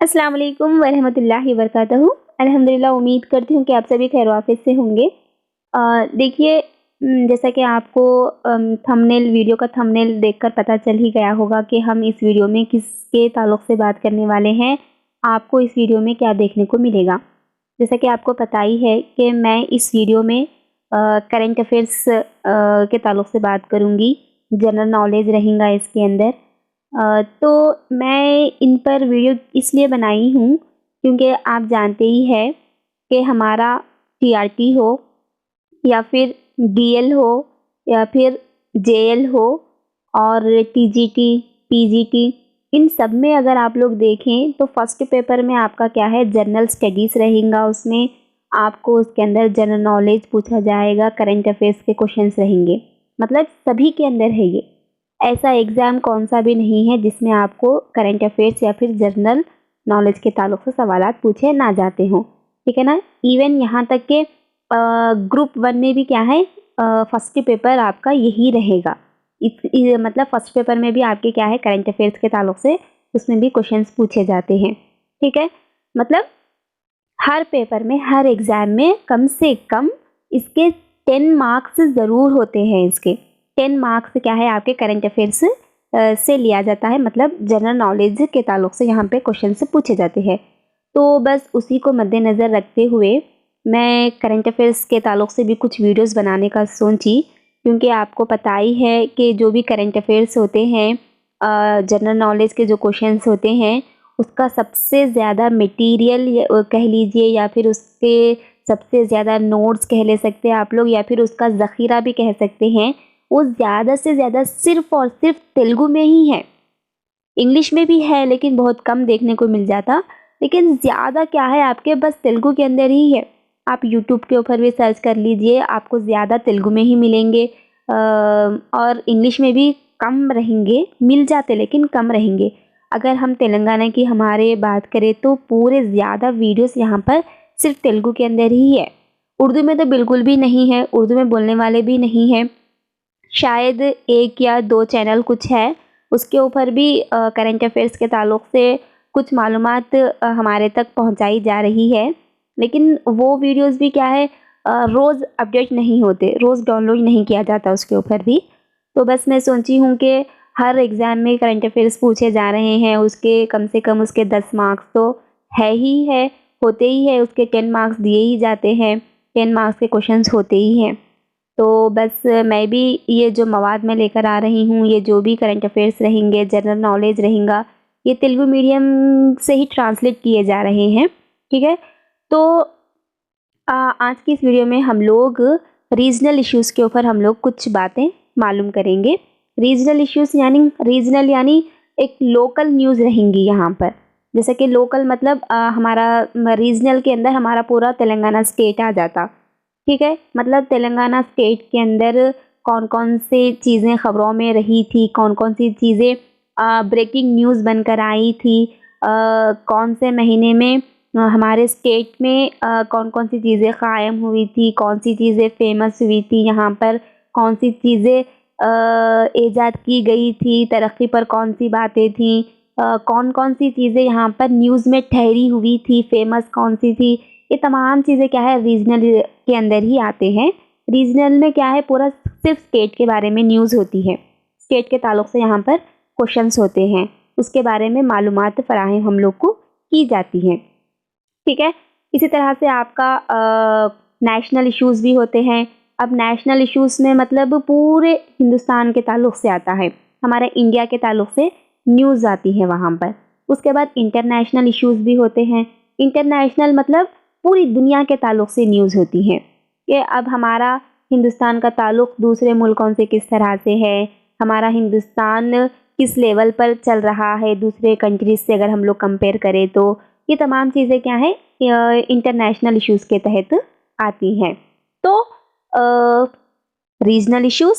अस्सलाम वालेकुम वरहमतुल्लाहि वबरकातुहू। अल्हम्दुलिल्लाह, उम्मीद करती हूँ कि आप सभी खैर वाफियत से होंगे। देखिए, जैसा कि आपको थंबनेल वीडियो का थंबनेल देखकर पता चल ही गया होगा कि हम इस वीडियो में किसके ताल्लुक़ से बात करने वाले हैं। आपको इस वीडियो में क्या देखने को मिलेगा। जैसा कि आपको पता ही है कि मैं इस वीडियो में करंट अफेयर्स के ताल्लुक़ से बात करूँगी। जनरल नॉलेज रहेगा इसके अंदर। तो मैं इन पर वीडियो इसलिए बनाई हूँ क्योंकि आप जानते ही हैं कि हमारा टीआरटी हो या फिर डीएल हो या फिर जेएल हो और टीजीटी, पीजीटी, इन सब में अगर आप लोग देखें तो फर्स्ट पेपर में आपका क्या है, जनरल स्टडीज़ रहेगा। उसमें आपको उसके अंदर जनरल नॉलेज पूछा जाएगा, करंट अफेयर्स के क्वेश्चंस रहेंगे। मतलब सभी के अंदर है ये। ऐसा एग्ज़ाम कौन सा भी नहीं है जिसमें आपको करंट अफेयर्स या फिर जनरल नॉलेज के ताल्लुक़ से सवालात पूछे ना जाते हों, ठीक है ना। इवन यहाँ तक कि ग्रुप 1 में भी क्या है, फर्स्ट पेपर आपका यही रहेगा। मतलब फर्स्ट पेपर में भी आपके क्या है, करंट अफेयर्स के ताल्लुक़ से उसमें भी क्वेश्चंस पूछे जाते हैं, ठीक है। मतलब हर पेपर में, हर एग्ज़ाम में कम से कम इसके 10 मार्क्स ज़रूर होते हैं। इसके 10 मार्क्स क्या है, आपके करंट अफेयर्स से लिया जाता है। मतलब जनरल नॉलेज के ताल्लुक़ से यहाँ पे क्वेश्चंस पूछे जाते हैं। तो बस उसी को मद्देनज़र रखते हुए मैं करंट अफेयर्स के ताल्लुक़ से भी कुछ वीडियोस बनाने का सोची, क्योंकि आपको पता ही है कि जो भी करंट अफेयर्स होते हैं, जनरल नॉलेज के जो क्वेश्चंस होते हैं, उसका सबसे ज़्यादा मटेरियल कह लीजिए या फिर उसके सबसे ज़्यादा नोट्स कह ले सकते हैं आप लोग, या फिर उसका ज़ख़ीरा भी कह सकते हैं, वो ज़्यादा से ज़्यादा सिर्फ़ और सिर्फ तेलुगु में ही है। इंग्लिश में भी है लेकिन बहुत कम देखने को मिल जाता, लेकिन ज़्यादा क्या है आपके बस तेलुगु के अंदर ही है। आप यूट्यूब के ऊपर भी सर्च कर लीजिए, आपको ज़्यादा तेलुगु में ही मिलेंगे। और इंग्लिश में भी कम रहेंगे, मिल जाते लेकिन कम रहेंगे। अगर हम तेलंगाना की हमारे बात करें तो पूरे ज़्यादा वीडियोस यहाँ पर सिर्फ तेलुगु के अंदर ही है। उर्दू में तो बिल्कुल भी नहीं है, उर्दू में बोलने वाले भी नहीं हैं। शायद 1 या 2 चैनल कुछ है, उसके ऊपर भी करंट अफेयर्स के ताल्लुक़ से कुछ मालूमात हमारे तक पहुंचाई जा रही है। लेकिन वो वीडियोस भी क्या है, रोज़ अपडेट नहीं होते, रोज़ डाउनलोड नहीं किया जाता उसके ऊपर भी। तो बस मैं सोची हूँ कि हर एग्ज़ाम में करंट अफेयर्स पूछे जा रहे हैं, उसके कम से कम उसके 10 मार्क्स तो है ही है, होते ही है। उसके 10 मार्क्स दिए ही जाते हैं, 10 मार्क्स के क्वेश्चंस होते ही हैं। तो बस मैं भी ये जो मवाद मैं लेकर आ रही हूँ, ये जो भी करंट अफेयर्स रहेंगे, जनरल नॉलेज रहेगा, ये तेलुगु मीडियम से ही ट्रांसलेट किए जा रहे हैं, ठीक है। तो आज की इस वीडियो में हम लोग रीजनल इश्यूज़ के ऊपर हम लोग कुछ बातें मालूम करेंगे। रीजनल इश्यूज़ यानी, रीजनल यानी एक लोकल न्यूज़ रहेंगी यहाँ पर। जैसे कि लोकल मतलब हमारा रीजनल के अंदर हमारा पूरा तेलंगाना स्टेट आ जाता, ठीक है। मतलब तेलंगाना स्टेट के अंदर कौन-कौन से चीज़ें ख़बरों में रही थी, कौन-कौन सी चीज़ें ब्रेकिंग न्यूज़ बनकर आई थी, कौन से महीने में हमारे स्टेट में कौन-कौन सी चीज़ें क़ायम हुई थी, कौन सी चीज़ें फ़ेमस हुई थी यहाँ पर, कौन सी चीज़ें ईजाद की गई थी, तरक्की पर कौन सी बातें थीं, कौन-कौन सी चीज़ें यहाँ पर न्यूज़ में ठहरी हुई थी, फ़ेमस कौन सी थी। ये तमाम चीज़ें क्या है, रीजनल के अंदर ही आते हैं। रीजनल में क्या है, पूरा सिर्फ स्टेट के बारे में न्यूज़ होती है, स्टेट के ताल्लुक़ से यहाँ पर क्वेश्चंस होते हैं, उसके बारे में मालूमात फ़राहम हम लोग को की जाती हैं, ठीक है। इसी तरह से आपका नेशनल इश्यूज़ भी होते हैं। अब नेशनल इश्यूज़ में मतलब पूरे हिंदुस्तान के ताल्लुक़ से आता है, हमारे इंडिया के ताल्लुक़ से न्यूज़ आती है वहाँ पर। उसके बाद इंटरनेशनल इश्यूज़ भी होते हैं। इंटरनेशनल मतलब पूरी दुनिया के ताल्लुक़ से न्यूज़ होती है कि अब हमारा हिंदुस्तान का ताल्लुक़ दूसरे मुल्कों से किस तरह से है, हमारा हिंदुस्तान किस लेवल पर चल रहा है दूसरे कंट्रीज़ से अगर हम लोग कंपेयर करें तो। ये तमाम चीज़ें क्या है, इंटरनेशनल इश्यूज़ के तहत आती हैं। तो रीजनल इश्यूज़,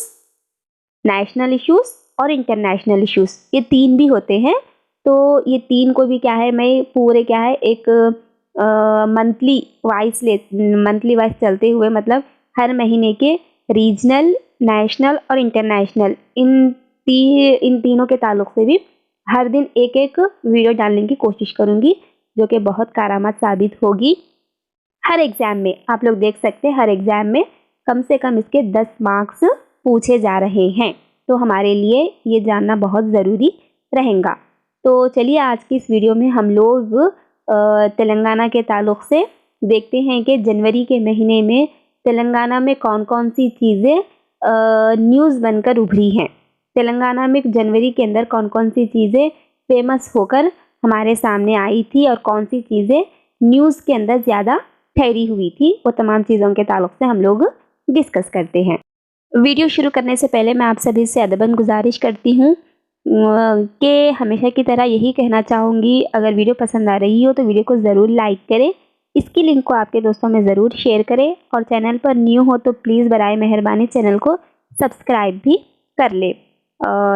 नेशनल इश्यूज़ और इंटरनेशनल इश्यूज़, ये 3 भी होते हैं। तो ये 3 को भी क्या है, मैं पूरे क्या है एक मंथली वाइज चलते हुए, मतलब हर महीने के रीजनल, नेशनल और इंटरनेशनल इन तीनों के ताल्लुक़ से भी हर दिन एक एक वीडियो डालने की कोशिश करूँगी, जो कि बहुत कारआमद साबित होगी। हर एग्ज़ाम में आप लोग देख सकते हैं, हर एग्ज़ाम में कम से कम इसके 10 मार्क्स पूछे जा रहे हैं, तो हमारे लिए ये जानना बहुत ज़रूरी रहेगा। तो चलिए आज की इस वीडियो में हम लोग तेलंगाना के ताल्लुक़ से देखते हैं कि जनवरी के महीने में तेलंगाना में कौन-कौन सी चीज़ें न्यूज़ बनकर उभरी हैं। तेलंगाना में जनवरी के अंदर कौन-कौन सी चीज़ें फेमस होकर हमारे सामने आई थी और कौन सी चीज़ें न्यूज़ के अंदर ज़्यादा ठहरी हुई थी, वो तमाम चीज़ों के ताल्लुक़ से हम लोग डिस्कस करते हैं। वीडियो शुरू करने से पहले मैं आप सभी से अदबन गुजारिश करती हूँ कि हमेशा की तरह यही कहना चाहूँगी, अगर वीडियो पसंद आ रही हो तो वीडियो को ज़रूर लाइक करें, इसकी लिंक को आपके दोस्तों में ज़रूर शेयर करें और चैनल पर न्यू हो तो प्लीज़ बराए मेहरबानी चैनल को सब्सक्राइब भी कर ले।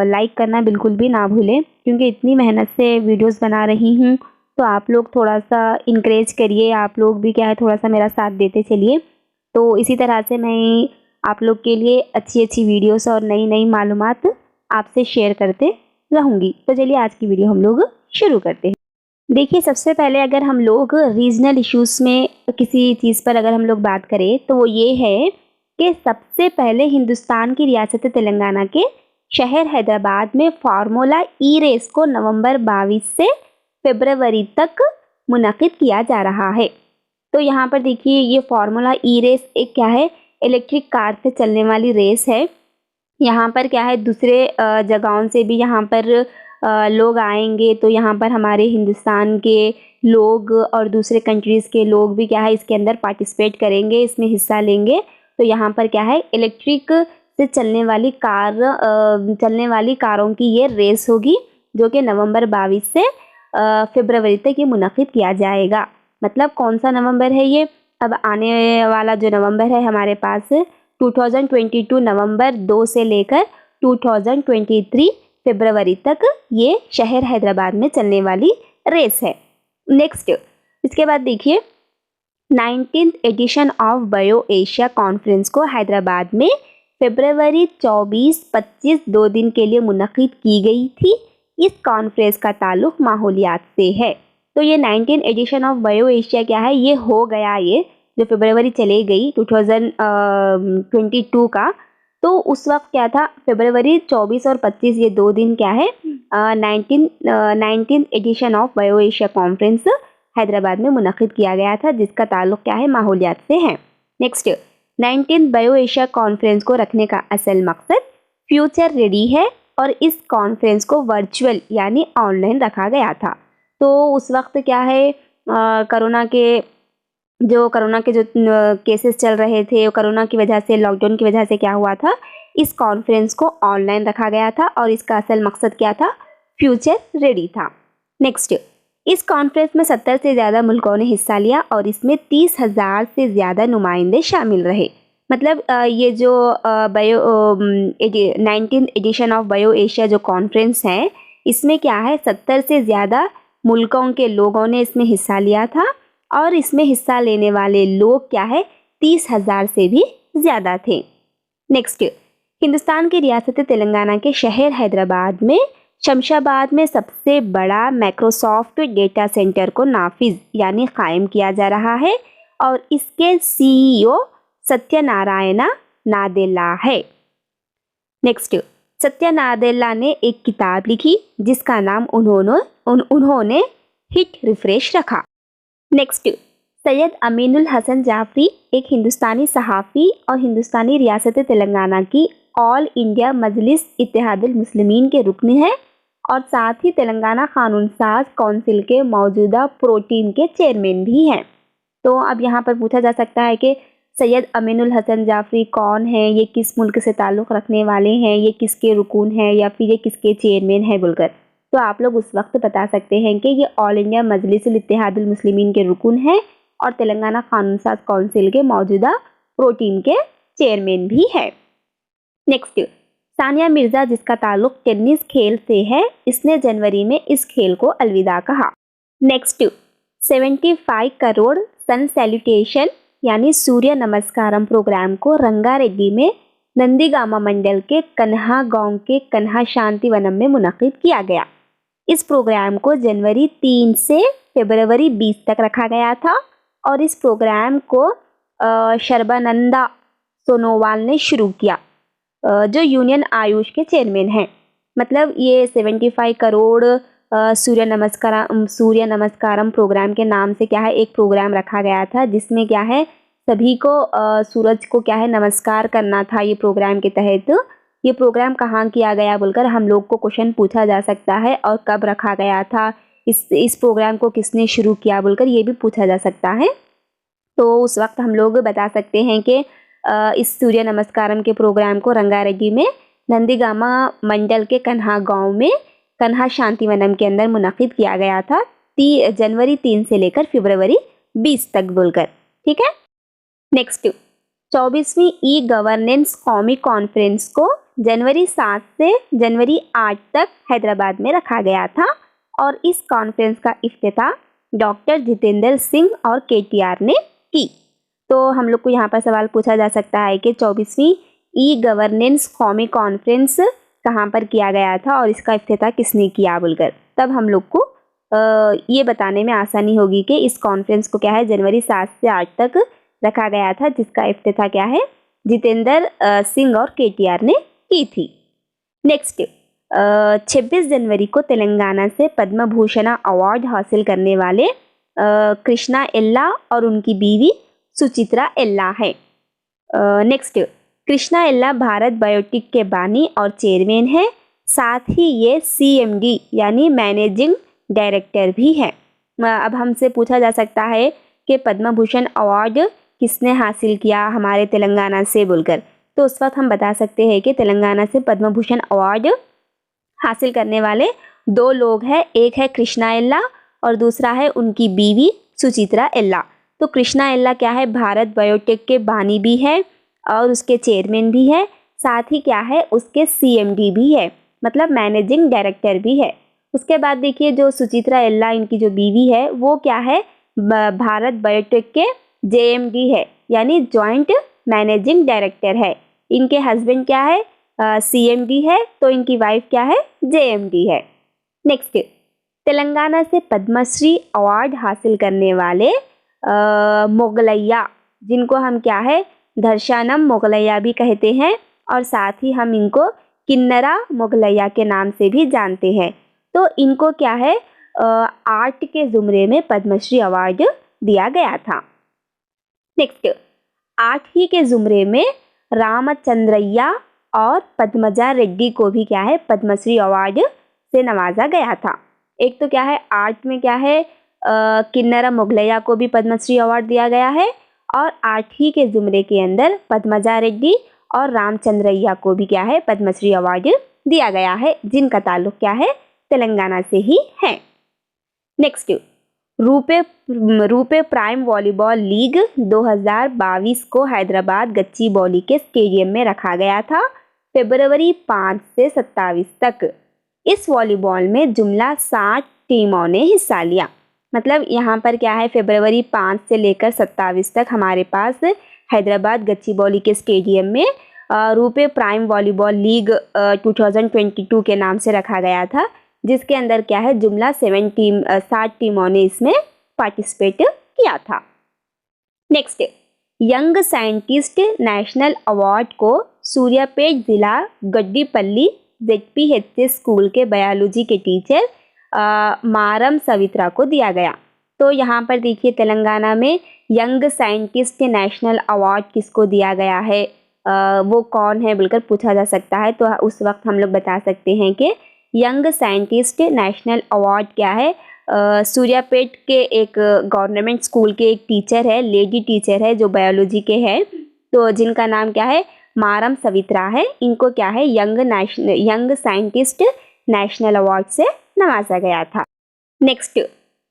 लाइक करना बिल्कुल भी ना भूलें, क्योंकि इतनी मेहनत से वीडियोस बना रही हूँ, तो आप लोग थोड़ा सा इनकरेज करिए, आप लोग भी क्या है थोड़ा सा मेरा साथ देते चलिए। तो इसी तरह से मैं आप लोग के लिए अच्छी वीडियोस और नई मालूमात आपसे शेयर करते रहूँगी। तो चलिए आज की वीडियो हम लोग शुरू करते हैं। देखिए, सबसे पहले अगर हम लोग रीजनल इश्यूज़ में किसी चीज़ पर अगर हम लोग बात करें तो वो ये है कि सबसे पहले हिंदुस्तान की रियासत तेलंगाना के शहर हैदराबाद में फार्मूला ई रेस को नवंबर 22 से फरवरी तक मुनक़िद किया जा रहा है। तो यहाँ पर देखिए, ये फार्मूला ई रेस एक क्या है, इलेक्ट्रिक कार से चलने वाली रेस है। यहाँ पर क्या है, दूसरे जगहों से भी यहाँ पर लोग आएंगे, तो यहाँ पर हमारे हिंदुस्तान के लोग और दूसरे कंट्रीज़ के लोग भी क्या है इसके अंदर पार्टिसिपेट करेंगे, इसमें हिस्सा लेंगे। तो यहाँ पर क्या है, इलेक्ट्रिक से चलने वाली कारों की ये रेस होगी, जो कि नवंबर 22 से फरवरी तक ये मुनक़िद किया जाएगा। मतलब कौन सा नवंबर है ये, अब आने वाला जो नवंबर है हमारे पास 2022 नवंबर 2 से लेकर 2023 फरवरी तक ये शहर हैदराबाद में चलने वाली रेस है। नेक्स्ट, इसके बाद देखिए 19th edition of BioAsia conference को हैदराबाद में फरवरी 24-25 2 दिन के लिए मुनक़िद की गई थी। इस कॉन्फ्रेंस का ताल्लुक़ माहौलियात से है। तो ये 19th edition of bio Asia क्या है, ये हो गया, ये जो फरवरी चले गई 2022 का, तो उस वक्त क्या था, फरवरी 24 और 25 ये 2 दिन क्या है 19th edition of BioAsia conference Hyderabad में मुनक़िद किया गया था, जिसका ताल्लुक़ क्या है, माहौलियात से है। Next, 19th bio Asia conference को रखने का असल मकसद फ्यूचर रेडी है और इस कॉन्फ्रेंस को वर्चुअल यानी ऑनलाइन रखा गया था। तो उस वक्त क्या है, कोरोना के जो केसेस चल रहे थे, कोरोना की वजह से, लॉकडाउन की वजह से क्या हुआ था, इस कॉन्फ्रेंस को ऑनलाइन रखा गया था और इसका असल मकसद क्या था, फ्यूचर रेडी था। नेक्स्ट, इस कॉन्फ्रेंस में 70 से ज़्यादा मुल्कों ने हिस्सा लिया और इसमें 30,000 से ज़्यादा नुमाइंदे शामिल रहे। मतलब ये जो 19th edition of BioAsia जो कॉन्फ्रेंस है, इसमें क्या है 70 से ज़्यादा मुल्कों के लोगों ने इसमें हिस्सा लिया था और इसमें हिस्सा लेने वाले लोग क्या है 30,000 से भी ज़्यादा थे। नेक्स्ट, हिंदुस्तान की रियासत तेलंगाना के शहर हैदराबाद में शमशाबाद में सबसे बड़ा माइक्रोसॉफ्ट डेटा सेंटर को नाफिज यानी कायम किया जा रहा है और इसके CEO सत्यनारायणा नादेला है। नेक्स्ट, सत्यनादेला ने एक किताब लिखी जिसका नाम उन्होंने हिट रिफ्रेश रखा। नेक्स्ट, सैयद अमीनुल हसन जाफरी एक हिंदुस्तानी सहाफ़ी और हिंदुस्तानी रियासत तेलंगाना की ऑल इंडिया मजलिस इत्तेहादुल मुस्लिमीन के रुकन है और साथ ही तेलंगाना कानून साज काउंसिल के मौजूदा प्रो टीम के चेयरमैन भी हैं। तो अब यहाँ पर पूछा जा सकता है कि सैयद अमीनुल हसन जाफरी कौन है, ये किस मुल्क से ताल्लुक़ रखने वाले हैं, ये किसके रुकून हैं या फिर ये किसके चेयरमैन हैं बोलकर। तो आप लोग उस वक्त बता सकते हैं कि ये ऑल इंडिया मजलिसुल इत्तेहादुल मुस्लिमीन के रुकून हैं और तेलंगाना कानून साज काउंसिल के मौजूदा प्रो टीम के चेयरमैन भी है। नेक्स्ट, सानिया मिर्ज़ा जिसका ताल्लुक़ टेनिस खेल से है, इसने जनवरी में इस खेल को अलविदा कहा। नेक्स्ट, 75 करोड़ सन सैल्यूटेशन यानी सूर्य नमस्कारम प्रोग्राम को रंगारेड्डी में नंदीगामा मंडल के कन्हा गांव के कन्हा शांति वनम में मुनक़िद किया गया। इस प्रोग्राम को जनवरी 3 से फरवरी 20 तक रखा गया था और इस प्रोग्राम को सर्बानंदा सोनोवाल ने शुरू किया, जो यूनियन आयुष के चेयरमैन हैं। मतलब ये 75 करोड़ सूर्य नमस्कारम प्रोग्राम के नाम से क्या है एक प्रोग्राम रखा गया था, जिसमें क्या है सभी को सूरज को क्या है नमस्कार करना था। ये प्रोग्राम के तहत ये प्रोग्राम कहाँ किया गया बोलकर हम लोग को क्वेश्चन पूछा जा सकता है, और कब रखा गया था, इस प्रोग्राम को किसने शुरू किया बोलकर ये भी पूछा जा सकता है। तो उस वक्त हम लोग बता सकते हैं कि इस सूर्य नमस्कारम के प्रोग्राम को रंगारेड्डी में नंदीगामा मंडल के कन्हा गांव में कन्हा शांतिवनम के अंदर मुनक्किद किया गया था जनवरी 3 से लेकर फरवरी 20 तक बोलकर। ठीक है। नेक्स्ट 24वीं ई गवर्नेंस कौमी कॉन्फ्रेंस को जनवरी 7 से जनवरी 8 तक हैदराबाद में रखा गया था और इस कॉन्फ्रेंस का इफ्तिताह डॉक्टर जितेंद्र सिंह और केटीआर ने की। तो हम लोग को यहाँ पर सवाल पूछा जा सकता है कि 24वीं ई गवर्नेंस कौमी कॉन्फ्रेंस कहाँ पर किया गया था और इसका इफ्तिताह किसने किया बोलकर। तब हम लोग को ये बताने में आसानी होगी कि इस कॉन्फ्रेंस को क्या है जनवरी 7 से 8 तक रखा गया था, जिसका इफ्तिताह क्या है जितेंद्र सिंह और केटीआर ने की थी। नेक्स्ट 26 जनवरी को तेलंगाना से पद्म भूषण अवार्ड हासिल करने वाले कृष्णा एल्ला और उनकी बीवी सुचित्रा एल्ला है। नेक्स्ट कृष्णा एल्ला भारत बायोटेक के बानी और चेयरमैन है, साथ ही ये CMD यानी मैनेजिंग डायरेक्टर भी है। अब हमसे पूछा जा सकता है कि पद्म भूषण अवार्ड किसने हासिल किया हमारे तेलंगाना से बोलकर। तो उस वक्त हम बता सकते हैं कि तेलंगाना से पद्म भूषण अवार्ड हासिल करने वाले 2 लोग हैं, एक है कृष्णा एल्ला और दूसरा है उनकी बीवी सुचित्रा एल्ला। तो कृष्णा एल्ला क्या है भारत बायोटेक के बानी भी है और उसके चेयरमैन भी है, साथ ही क्या है उसके CMD भी है, मतलब मैनेजिंग डायरेक्टर भी है। उसके बाद देखिए जो सुचित्रा एल्ला इनकी जो बीवी है वो क्या है भारत बायोटेक के JMD है, यानी जॉइंट मैनेजिंग डायरेक्टर है। इनके हस्बैंड क्या है CMD है, तो इनकी वाइफ क्या है JMD है। नेक्स्ट तेलंगाना से पद्मश्री अवार्ड हासिल करने वाले मोगलैया, जिनको हम क्या है दर्शानम मोगलैया भी कहते हैं और साथ ही हम इनको किन्नरा मोगलैया के नाम से भी जानते हैं। तो इनको क्या है आर्ट के जुमरे में पद्मश्री अवार्ड दिया गया था। नेक्स्ट आर्ट ही के जुमरे में रामचंद्रैया और पद्मजा रेड्डी को भी क्या है पद्मश्री अवार्ड से नवाजा गया था। एक तो क्या है आर्ट में क्या है किन्नरा मोगलैया को भी पद्मश्री अवार्ड दिया गया है और आर्ट ही के जुमरे के अंदर पद्मजा रेड्डी और रामचंद्रैया को भी क्या है पद्मश्री अवार्ड दिया गया है, जिनका ताल्लुक क्या है तेलंगाना से ही है। नेक्स्ट रूपे प्राइम वॉलीबॉल लीग 2022 को हैदराबाद गच्चीबौली के स्टेडियम में रखा गया था फरवरी 5 से 27 तक। इस वॉलीबॉल में जुमला 60 टीमों ने हिस्सा लिया। मतलब यहाँ पर क्या है फरवरी 5 से लेकर 27 तक हमारे पास हैदराबाद गच्चीबौली के स्टेडियम में रूपे प्राइम वॉलीबॉल लीग 2022 के नाम से रखा गया था, जिसके अंदर क्या है जुमला 60 टीमों ने इसमें पार्टिसिपेट किया था। Next young scientist national award को सूर्यापेट जिला गड्डीपल्ली ZPHS स्कूल के बायोलॉजी के टीचर मारम सवित्रा को दिया गया। तो यहाँ पर देखिए तेलंगाना में यंग साइंटिस्ट नेशनल अवार्ड किसको दिया गया है, वो कौन है बोलकर पूछा जा सकता है। तो उस वक्त हम लोग बता सकते हैं कि यंग साइंटिस्ट नेशनल अवार्ड क्या है सूर्यापेट के एक गवर्नमेंट स्कूल के एक टीचर है, लेडी टीचर है जो बायोलॉजी के हैं, तो जिनका नाम क्या है मारम सवित्रा है। इनको क्या है यंग साइंटिस्ट नेशनल अवार्ड से नवाजा गया था। नेक्स्ट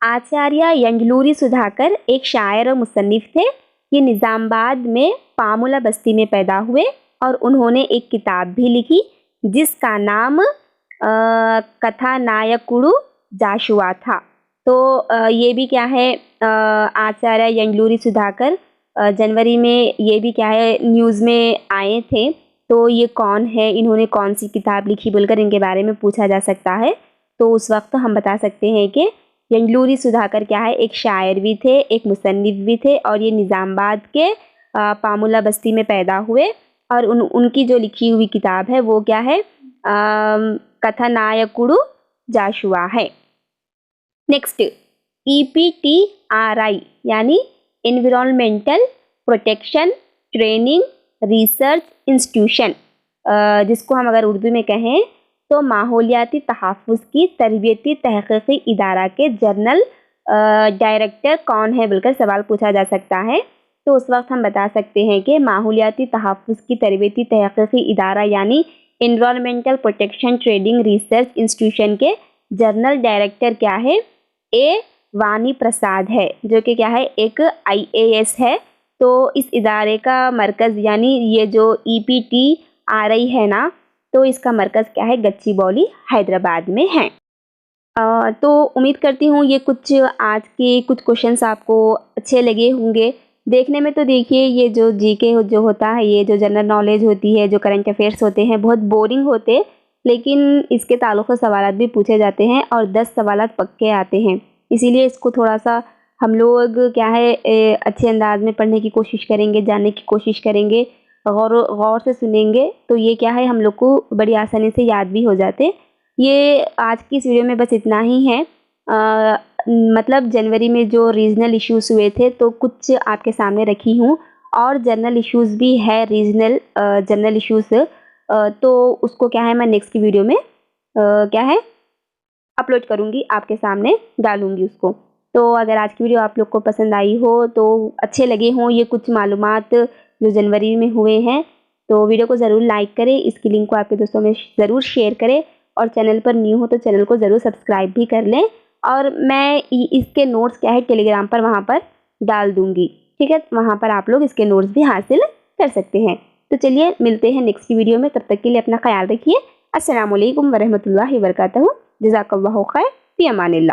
आचार्य यंजलूरी सुधाकर एक शायर और मुसन्निफ थे। ये निज़ामाबाद में पामुला बस्ती में पैदा हुए और उन्होंने एक किताब भी लिखी जिसका नाम कथानायकुडु जाशुआ था। तो ये भी क्या है आचार्य यंजलूरी सुधाकर जनवरी में ये भी क्या है न्यूज़ में आए थे। तो ये कौन है, इन्होंने कौन सी किताब लिखी बोलकर इनके बारे में पूछा जा सकता है। तो उस वक्त हम बता सकते हैं कि यंगलूरी सुधाकर क्या है, एक शायर भी थे, एक मुसन्निफ भी थे और ये निज़ामाबाद के पामुला बस्ती में पैदा हुए और उनकी जो लिखी हुई किताब है वो क्या है, कथानायकुडु जाशुआ है। नेक्स्ट EPTRI यानी environmental protection training research institution, जिसको हम अगर उर्दू में कहें तो माहौलियाती तहफ़्फ़ुज़ की तरबियती तहक़ीक़ी इदारा के जनरल डायरेक्टर कौन है बोलकर सवाल पूछा जा सकता है। तो उस वक्त हम बता सकते हैं कि माहौलियाती तहफ़्फ़ुज़ की तरबियती तहक़ीक़ी इदारा यानी environmental protection training research institution के जनरल डायरेक्टर क्या है, ए वानी प्रसाद है, जो कि क्या है, एक IAS है। तो इस इदारे का मरकज़ यानी ये जो EPTRI है ना, तो इसका मरकज़ क्या है, गच्चीबौली हैदराबाद में है। तो उम्मीद करती हूँ ये कुछ आज के कुछ क्वेश्चंस आपको अच्छे लगे होंगे। देखने में तो देखिए ये जो GK जो होता है, ये जो जनरल नॉलेज होती है, जो करंट अफेयर्स होते हैं, बहुत बोरिंग होते, लेकिन इसके ताल्लुक़ से सवालात भी पूछे जाते हैं और 10 सवालात पक्के आते हैं। इसीलिए इसको थोड़ा सा हम लोग क्या है अच्छे अंदाज में पढ़ने की कोशिश करेंगे, जानने की कोशिश करेंगे, गौर से सुनेंगे तो ये क्या है, हम लोग को बड़ी आसानी से याद भी हो जाते। ये आज की इस वीडियो में बस इतना ही है। मतलब जनवरी में जो रीजनल इश्यूज़ हुए थे तो कुछ आपके सामने रखी हूँ और जनरल इश्यूज़ भी है, रीजनल जनरल इश्यूज़, तो उसको क्या है मैं नेक्स्ट वीडियो में क्या है अपलोड करूँगी, आपके सामने डालूँगी उसको। तो अगर आज की वीडियो आप लोग को पसंद आई हो, तो अच्छे लगे हों ये कुछ मालूमात जो जनवरी में हुए हैं, तो वीडियो को ज़रूर लाइक करें, इसकी लिंक को आपके दोस्तों में ज़रूर शेयर करें और चैनल पर न्यू हो तो चैनल को ज़रूर सब्सक्राइब भी कर लें। और मैं इसके नोट्स क्या है टेलीग्राम पर वहाँ पर डाल दूँगी, ठीक है, वहाँ पर आप लोग इसके नोट्स भी हासिल कर सकते हैं। तो चलिए मिलते हैं नेक्स्ट वीडियो में, तब तक के लिए अपना ख्याल रखिए। अस्सलामु अलैकुम वरहमतुल्लाहि वबरकातुहू। जज़ाकल्लाहु खैर, फ़ी अमानिल्लाह।